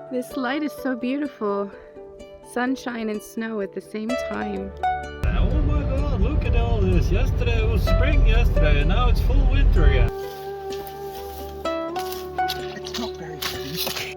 This light is so beautiful. Sunshine and snow at the same time. Oh my god, look at all this. Yesterday it was spring yesterday and now it's full winter again. It's not very heavy.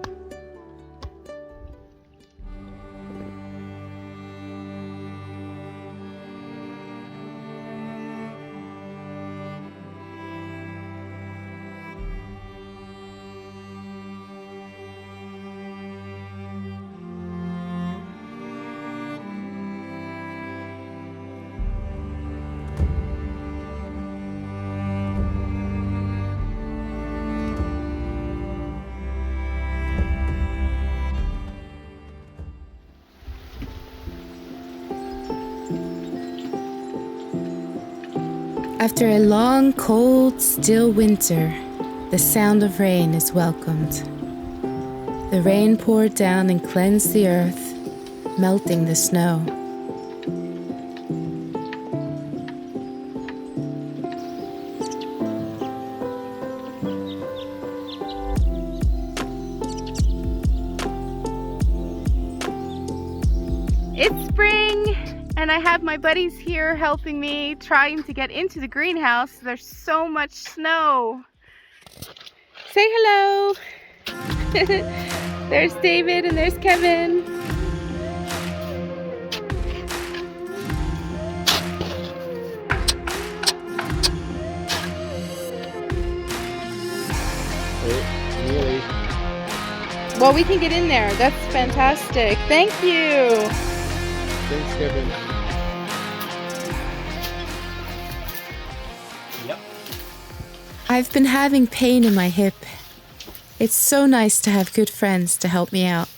After a long, cold, still winter, the sound of rain is welcomed. The rain poured down and cleansed the earth, melting the snow. It's spring! And I have my buddies here helping me, trying to get into the greenhouse. There's so much snow. Say hello. There's David and there's Kevin. Really? Well, we can get in there. That's fantastic. Thank you. Thanks, Kevin. Yep. I've been having pain in my hip. It's so nice to have good friends to help me out.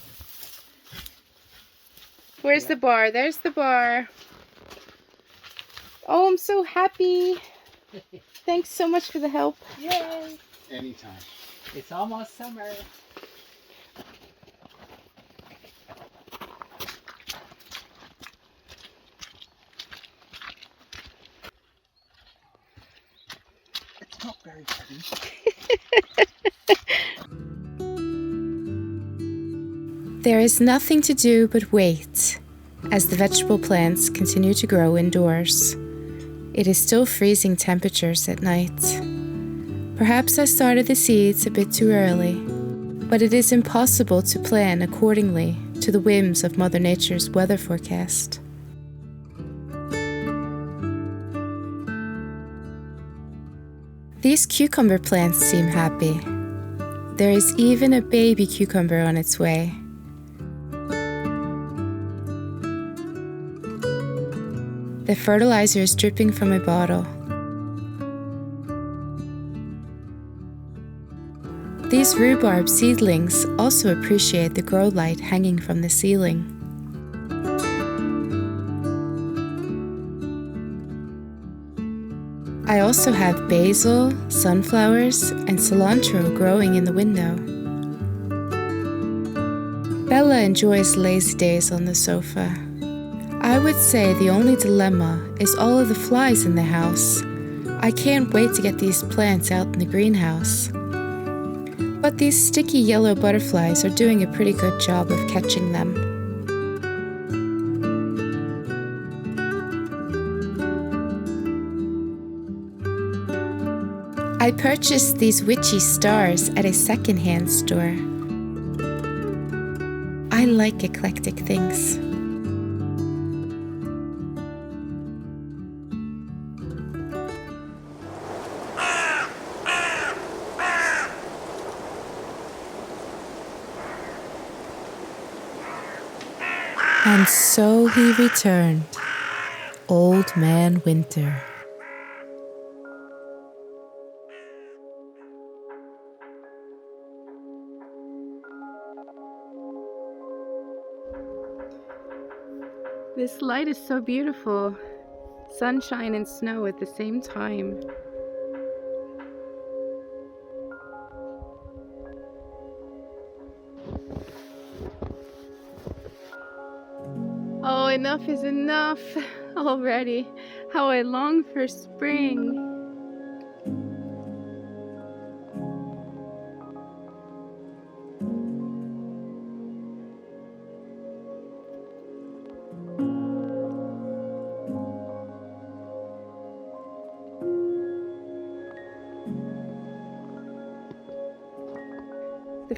Where's the bar? There's the bar. Oh, I'm so happy. Thanks so much for the help. Yay! Anytime. It's almost summer. It's not very heavy. There is nothing to do but wait as the vegetable plants continue to grow indoors. It is still freezing temperatures at night. Perhaps I started the seeds a bit too early, but it is impossible to plan accordingly to the whims of Mother Nature's weather forecast. These cucumber plants seem happy. There is even a baby cucumber on its way. The fertilizer is dripping from a bottle. These rhubarb seedlings also appreciate the grow light hanging from the ceiling. I also have basil, sunflowers, and cilantro growing in the window. Bella enjoys lazy days on the sofa. I would say the only dilemma is all of the flies in the house. I can't wait to get these plants out in the greenhouse. But these sticky yellow butterflies are doing a pretty good job of catching them. I purchased these witchy stars at a second-hand store. I like eclectic things. And so he returned, Old Man Winter. This light is so beautiful. Sunshine and snow at the same time. Oh, enough is enough already. How I long for spring.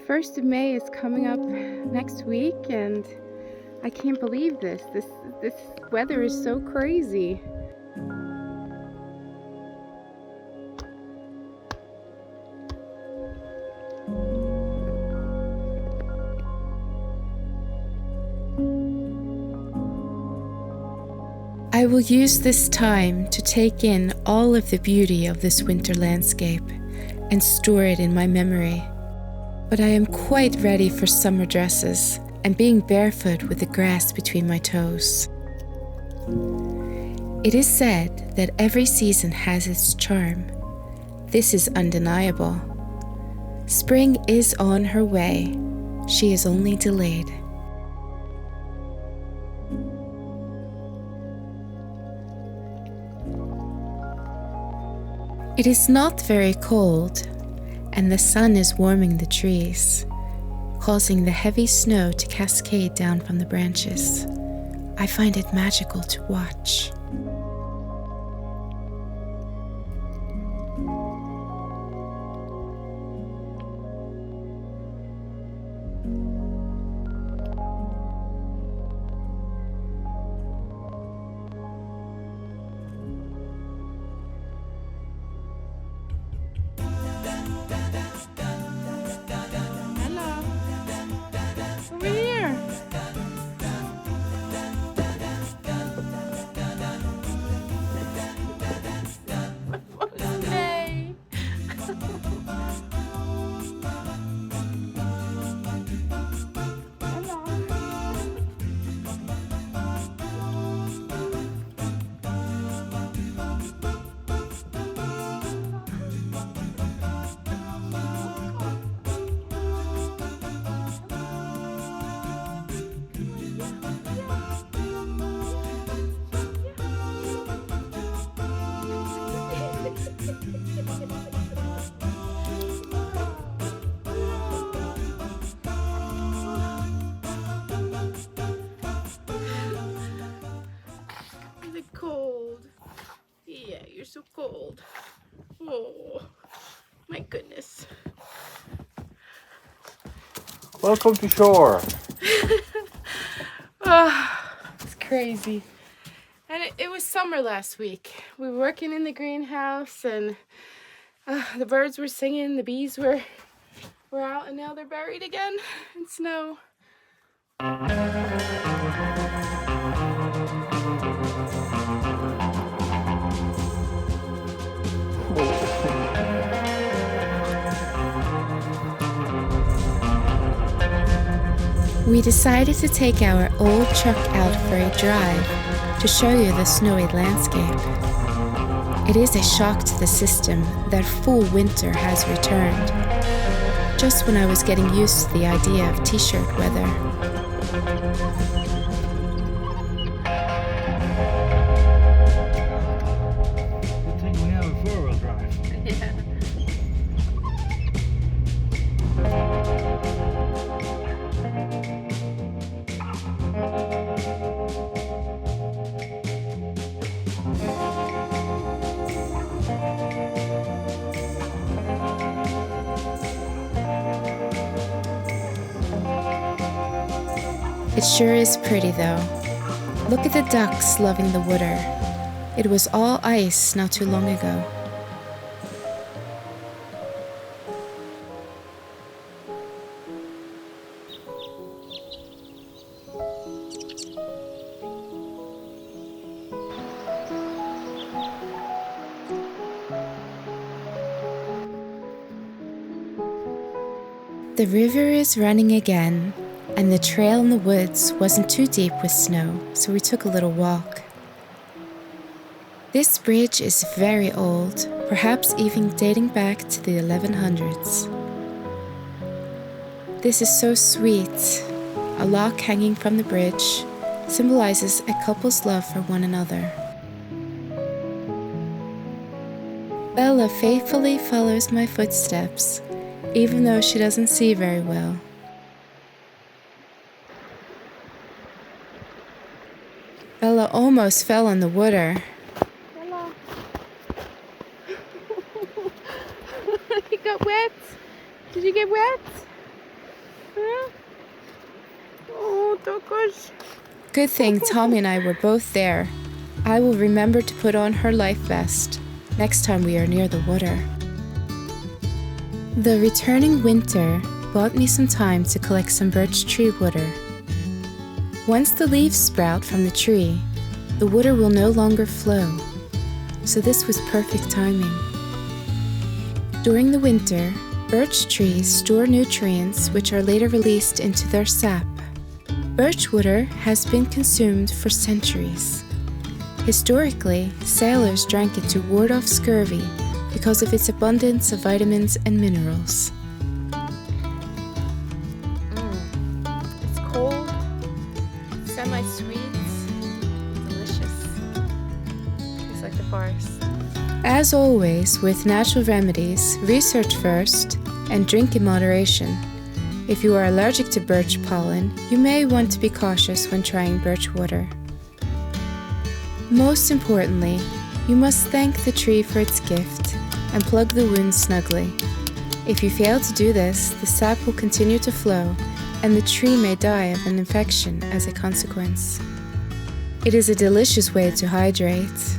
1st of May is coming up next week, and I can't believe this. This weather is so crazy. I will use this time to take in all of the beauty of this winter landscape and store it in my memory. But I am quite ready for summer dresses and being barefoot with the grass between my toes. It is said that every season has its charm. This is undeniable. Spring is on her way. She is only delayed. It is not very cold, and the sun is warming the trees, causing the heavy snow to cascade down from the branches. I find it magical to watch. Cold. Yeah, you're so cold. Oh, my goodness. Welcome to shore. It's crazy. And it was summer last week. We were working in the greenhouse, and the birds were singing, the bees were out, and now they're buried again in snow. We decided to take our old truck out for a drive to show you the snowy landscape. It is a shock to the system that full winter has returned, just when I was getting used to the idea of t-shirt weather. Good thing we have a four-wheel drive. Yeah. It sure is pretty though. Look at the ducks loving the water. It was all ice not too long ago. The river is running again, and the trail in the woods wasn't too deep with snow, so we took a little walk. This bridge is very old, perhaps even dating back to the 1100s. This is so sweet. A lock hanging from the bridge symbolizes a couple's love for one another. Bella faithfully follows my footsteps, even though she doesn't see very well. Bella almost fell in the water. Bella. You got wet? Did you get wet? Good thing Tommy and I were both there. I will remember to put on her life vest next time we are near the water. The returning winter bought me some time to collect some birch tree water. Once the leaves sprout from the tree, the water will no longer flow, so this was perfect timing. During the winter, birch trees store nutrients which are later released into their sap. Birch water has been consumed for centuries. Historically, sailors drank it to ward off scurvy because of its abundance of vitamins and minerals. It's cold, semi-sweet, delicious. Tastes like the forest. As always, with natural remedies, research first and drink in moderation. If you are allergic to birch pollen, you may want to be cautious when trying birch water. Most importantly, you must thank the tree for its gift and plug the wound snugly. If you fail to do this, the sap will continue to flow and the tree may die of an infection as a consequence. It is a delicious way to hydrate.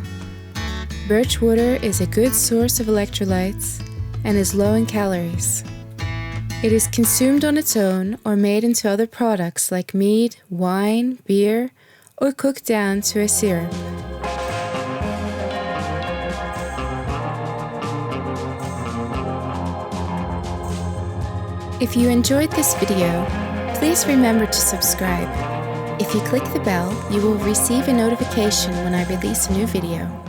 Birch water is a good source of electrolytes and is low in calories. It is consumed on its own or made into other products like mead, wine, beer, or cooked down to a syrup. If you enjoyed this video, please remember to subscribe. If you click the bell, you will receive a notification when I release a new video.